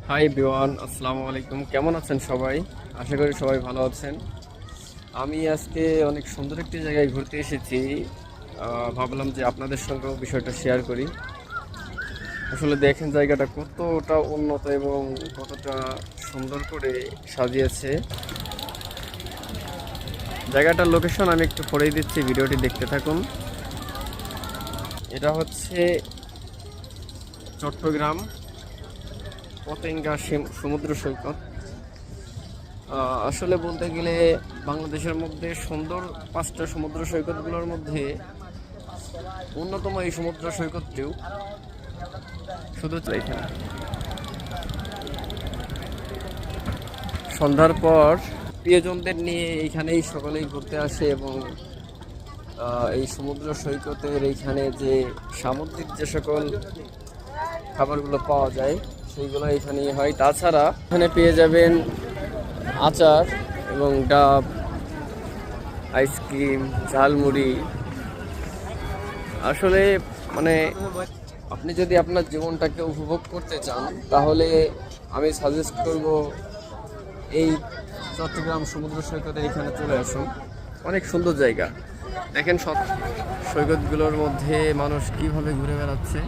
High বিওয়ান, আসসালামু আলাইকুম। কেমন আছেন সবাই? আশা করি সবাই ভালো আছেন। আমি আজকে অনেক সুন্দর একটি জায়গায় ঘুরতে এসেছি। ভাবলাম যে আপনাদের সঙ্গেও বিষয়টা শেয়ার করি। আসলে দেখেন জায়গাটা কতটা উন্নত এবং কতটা সুন্দর করে সাজিয়েছে। জায়গাটার লোকেশন আমি একটু পরেই দিচ্ছি, ভিডিওটি দেখতে থাকুন। এটা হচ্ছে চট্টগ্রাম পতেঙ্গা সমুদ্র সৈকত। আসলে বলতে গেলে বাংলাদেশের মধ্যে সুন্দর 5টা সমুদ্র সৈকতগুলোর মধ্যে অন্যতম এই সমুদ্র সৈকতটিও শুধু এখানে সন্ধ্যার পর প্রিয়জনদের নিয়ে এইখানেই সকলেই ঘুরতে আসে এবং এই সমুদ্র সৈকতের এইখানে যে সামুদ্রিক যে সকল খাবারগুলো পাওয়া যায় সেইগুলো এখানেই হয়। তাছাড়া এখানে পেয়ে যাবেন আচার এবং ডাব, আইসক্রিম, ঝালমুড়ি। আসলে মানে আপনি যদি আপনার জীবনটাকে উপভোগ করতে চান তাহলে আমি সাজেস্ট করব এই চট্টগ্রাম সমুদ্র সৈকতের এখানে চলে আসুন। অনেক সুন্দর জায়গা। দেখেন সব সৈকতগুলোর মধ্যে মানুষ কিভাবে ঘুরে বেড়াচ্ছে।